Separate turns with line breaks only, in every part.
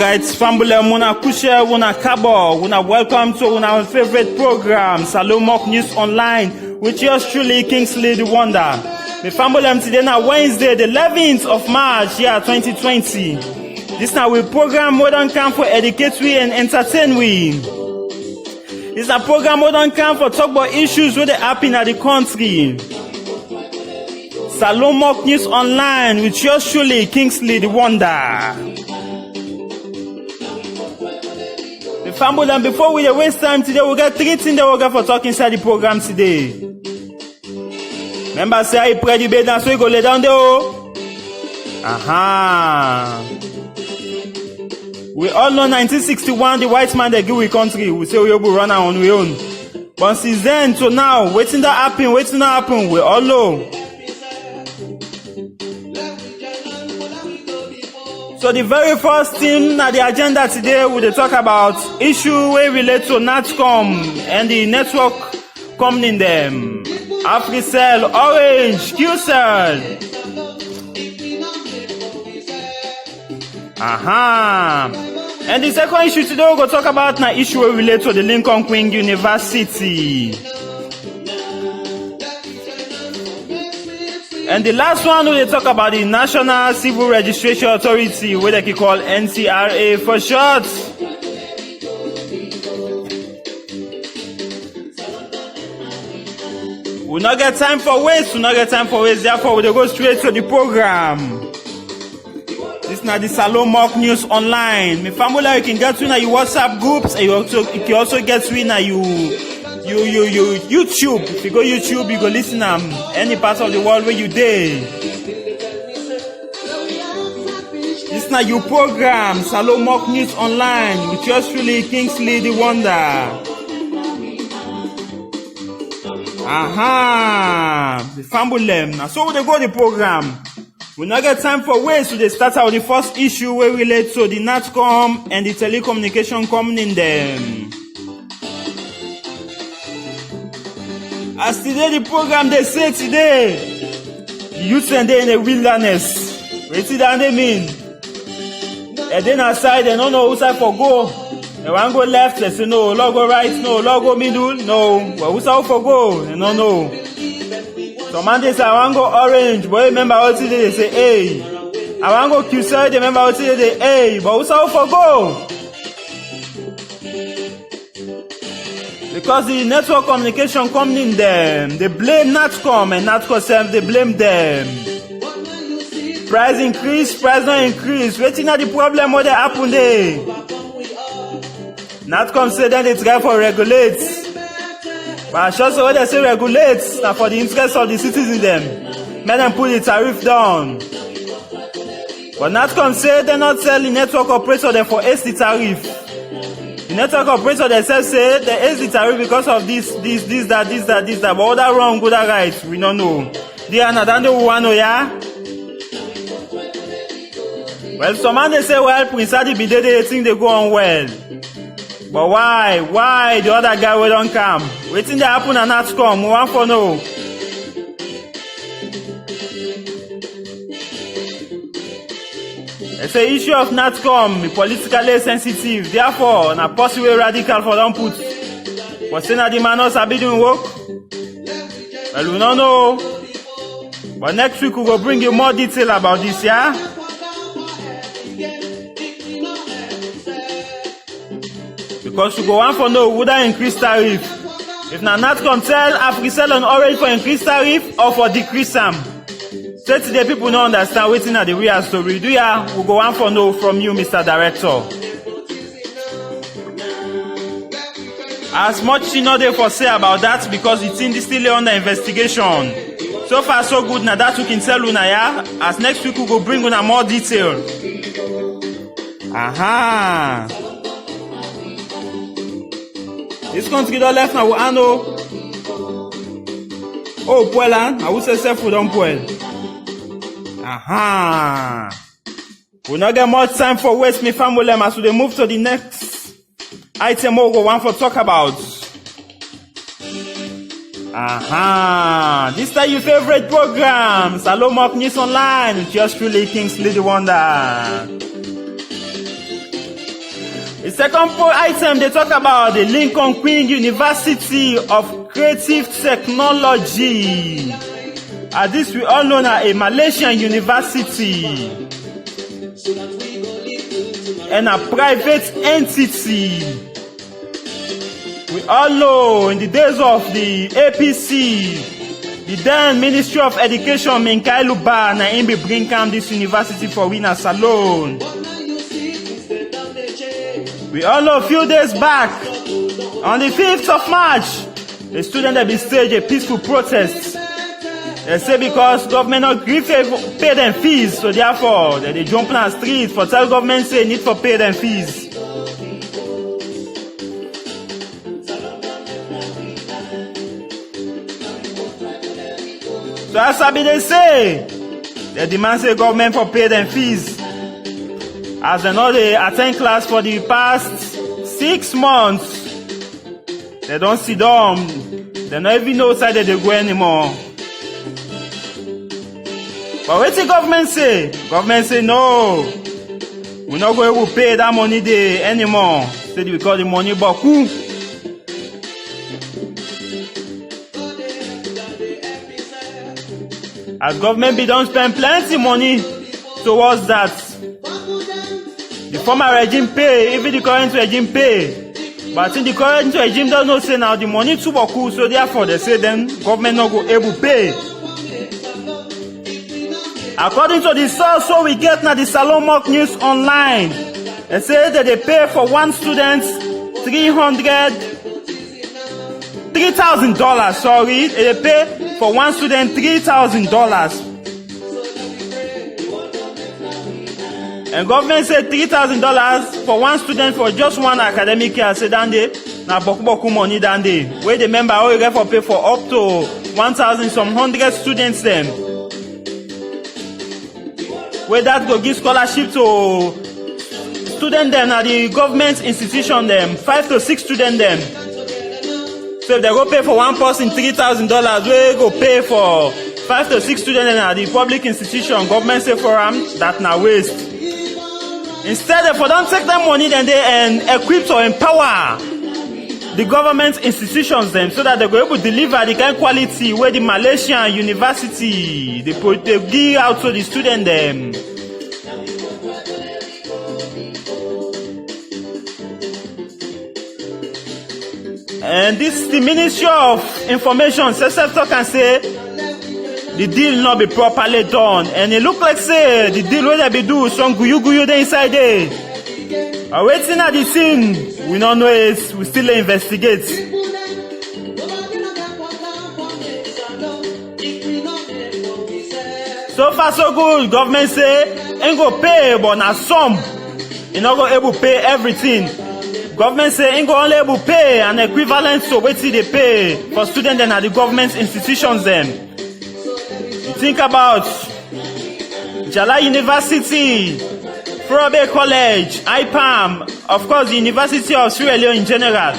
Alright, Fambule Muna Kushe, Muna Kabo, Muna welcome to our favorite program, Salomok News Online, with yours truly, Kingsley the Wonder. The Fambule today now Wednesday, the 11th of March, year 2020. This now we program Modern Camp for educate we and entertain we. This a program Modern Camp for talk about issues where they happen at the country. Salomok News Online, with yours truly, Kingsley the Wonder. And before we waste time today, we got 3 things that we got for talking inside the program today. Remember, say I pray the bed and so we go lay down there. We all know 1961, the white man they give we country. We say we will run on we own. But since then to now, waiting that happen, we all know. So the very first thing at the agenda today, we will talk about issue where relate to NATCOM and the network company in them. AfriCell, Orange, QCell. And the second issue today we will talk about an issue where relate to the Lincoln Queen University. And the last one, we talk about the National Civil Registration Authority, where they can call NCRA for short. We not get time for waste, therefore we go straight to the program. This is not the Salomok News Online. My family, you can get to your WhatsApp groups, and you can also get to YouTube. If you go YouTube, you go listen to any part of the world where you dey. This is not your program, Salomok News Online, with yours truly, Kingsley the Wonder. The Fambulem. Now, so we go the program. We not get time for waste, so they start out the first issue where we relate to the NATCOM and the telecommunication company in them. As today the program they say today, the youth and they in the wilderness. What see that they mean? And then aside they don't know who side for go. They want go left, they say no, Lord go right, no, Lord go middle, no. But who side for go? They don't know. Some man they say I want go orange, but remember what they say, hey. I want go QCell, they remember what they say, hey. But who side for go? Because the network communication company in them, they blame NATCOM and NATCOM self, they blame them. Price increase, price not increase. Waiting at the problem what they happen there. NATCOM say then they try for regulate. But I'm sure so when they say regulate, now for the interest of the citizens them. Make them put the tariff down. But NATCOM say they're not selling network operator there for the tariff. The network operator themselves say they raise the tariff because of this, that. But all that wrong, good or right, we don't know. They are not under one, yeah? Well, some man they say, well, Prince Adi Bide, they think they go on well. But why? Why the other guy will don't come? Waiting they happen and not come. We want for no. It's an issue of NATCOM, politically sensitive. Therefore, na possible radical for don't put. But say na the man also be doing work. Well, we don't know. But next week we will bring you more detail about this, yeah? Because we go on for no, would I increase tariff? If na NATCOM tell AfriCell and Orange for increase tariff or for decrease them. So today people don't understand waiting at the real story. Do ya? We'll go on for no from you, Mr. Director. As much you know they for say about that because it's still under investigation. So far so good now that we can tell Una, yeah? As next week we go bring Una more detail. This country don't left now, I know. Oh, Puelan, I would say self we don't Puel. We not get much time for waste me family as we move to the next item we go want for talk about. This is your favorite program, Salomok News Online, with yours truly, Kingsley the Wonder. The second item they talk about the Lincoln Queen University of Creative Technology. This we all know as a Malaysian university and a private entity. We all know in the days of the APC, the then Ministry of Education, Menkai Luba, na him be bring come this university for winner salon. We all know a few days back, on the 5th of March, the students have been staged a peaceful protest. They say because government not agree to pay them fees, so therefore they jump on the street for tell government say need for pay them fees. So as they say, they demand say government for pay them fees. As they know they attend class for the past 6 months, they don't sit down. They don't even know where they go anymore. But what the government say? Government say no. We're not going to pay that money there anymore. Say we call the money baku. As government be don't spend plenty money towards that. The former regime pay, even the current regime pay. But I think the current regime does not say now the money too baku, so therefore they say then government not go able to pay. According to the source, so we get now the Salon Mock News Online. They say that they pay for one student $3,000. Sorry, they pay for one student $3,000. And government said $3,000 for one student for just one academic year. Say that day, na boku money that day. Where the member only get for pay for up to 1,000 some hundred students them. Where that go give scholarship to student them at the government institution them, 5 to 6 student them. So if they go pay for one person $3,000, we go pay for 5 to 6 students at the public institution. Government say for them that na waste. Instead, if they don't take that money, then they equip or empower the government institutions them so that they go able to deliver the kind of quality where the Malaysian university they give out to the student them. And this the Ministry of Information self-talk and say the deal not be properly done, and it look like say the deal where they be do some guyu there inside there. Waiting at the scene, we don't know it. We still investigate. So far so good. Government say ain't go pay, but na some. You not go able pay everything. Government say ain't go only able pay an equivalent to what they pay for students and at the government institutions them. Think about Jala University, Frobe College, IPAM, of course the University of Sierra Leone in general.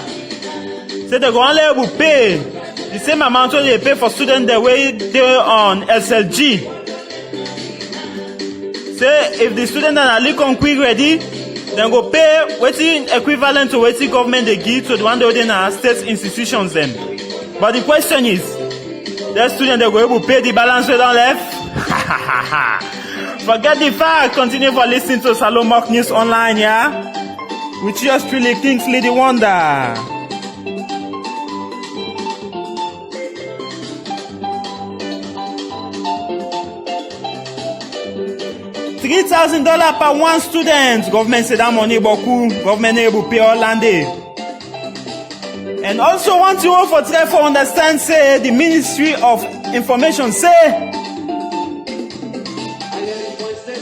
So they go only able to pay the same amount that they pay for students that way they on SLG. Say if the students are Lincoln Queen ready, then go pay waiting equivalent to waiting government they give to the one that in our state institutions them. But the question is, the student they go able to pay the balance we don't left? Forget the fact. Continue for listening to Salon Mock News Online, yeah? With yours truly, Kingsley the Wonder. $3,000 per one student. Government say that money boku. Government able to pay all and day. And also want you all for try for understand say the Ministry of Information say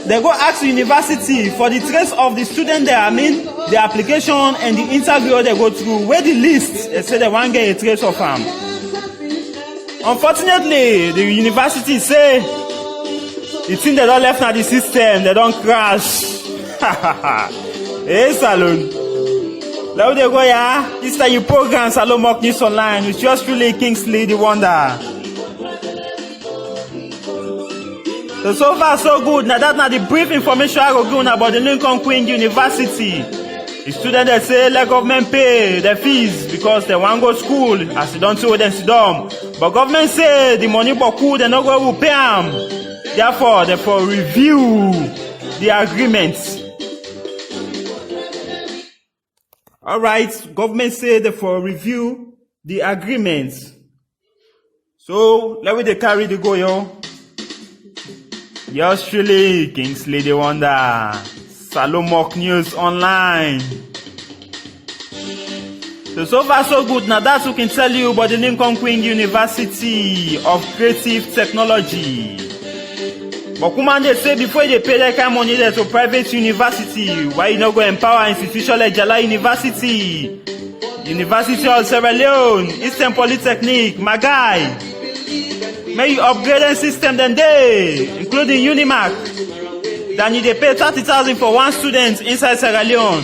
they go ask the university for the trace of the student there, I mean the application and the interview they go through, where the list they say they want get a trace of them. Unfortunately, the university say the thing they don't left now the system, they don't crash. Hey Salon. Now they go, yeah. This time you program Salon Mock News Online with yours truly, Kingsley the Wonder. So far so good. Now that's not the brief information I go give about the Lincoln Queen University The students they say let government pay the fees because they want go school as they don't see what they sit down. But government say the money boku they not go pay them. Therefore, they for review the agreements. Alright, government say they for review the agreements. So let me carry the go yo. Yours truly, Kingsley the Wonder. Salomok News Online. So far so good. Now that's who can tell you about the Lincoln Queen University of Creative Technology. But come on, they say before they pay that kind of money to private university, why you not go empower institution like Jala University, University of Sierra Leone, Eastern Polytechnic, Magai. May you upgrade the system then they, including Unimac. Then you they pay 30,000 for one student inside Sierra Leone.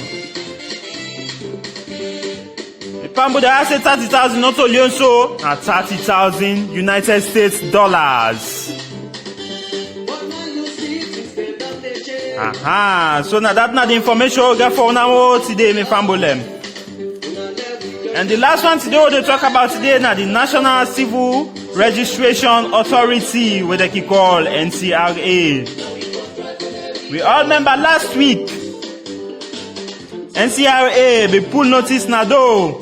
The Pambo they say 30,000 not only so, now 30,000 United States dollars. Aha, so now that's not the information we get for now today, me fambolem. And the last one today we talk about today now the National Civil Registration Authority, what they call NCRA. We all remember last week, NCRA be pull notice now though.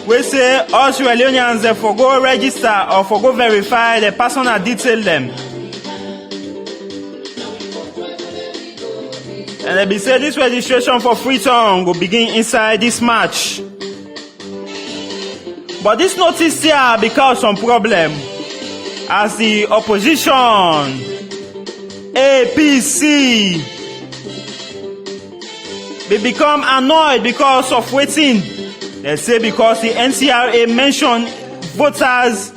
We say all Sierra Leoneans they for go register or for go verify the personal detail them. And they be say this registration for Freetown will begin inside this March. But this notice here because some problem as the opposition APC they become annoyed because of waiting. They say because the NCRA mentioned voters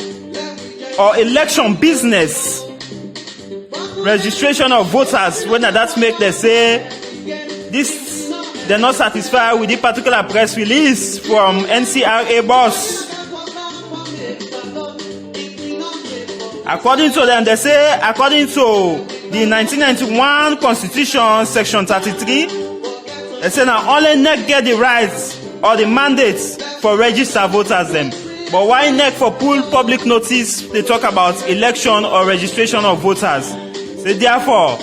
or election business registration of voters when that make they say this they're not satisfied with the particular press release from NCRA boss. According to them, they say, according to the 1991 Constitution, Section 33, they say now only NEC get the rights or the mandates for register voters them. But why NEC for pull public notice, they talk about election or registration of voters. So therefore,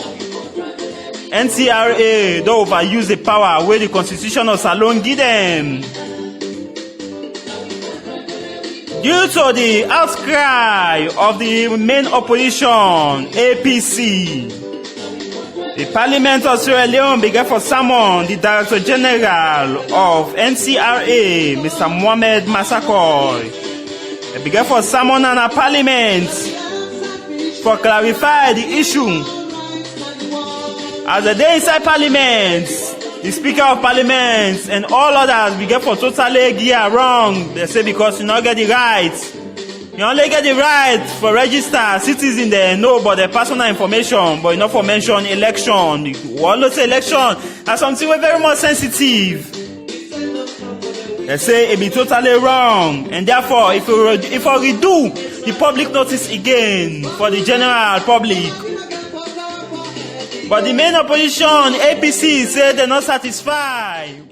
NCRA don't overuse the power where the Constitution of Salon give them. Due to the outcry of the main opposition, APC, the Parliament of Sierra Leone began for summon the Director General of NCRA, Mr. Mohamed Massakoy. They began for summon an Parliament for clarify the issue. As the day inside Parliament, the Speaker of Parliament and all others began for totally gear wrong. They say because you not get the right. You only get the right for register citizen there, no, but the personal information, but you not for mention election. You want to say election as something we're very much sensitive. They say it be totally wrong, and therefore if we redo the public notice again for the general public. But the main opposition, APC, said they're not satisfied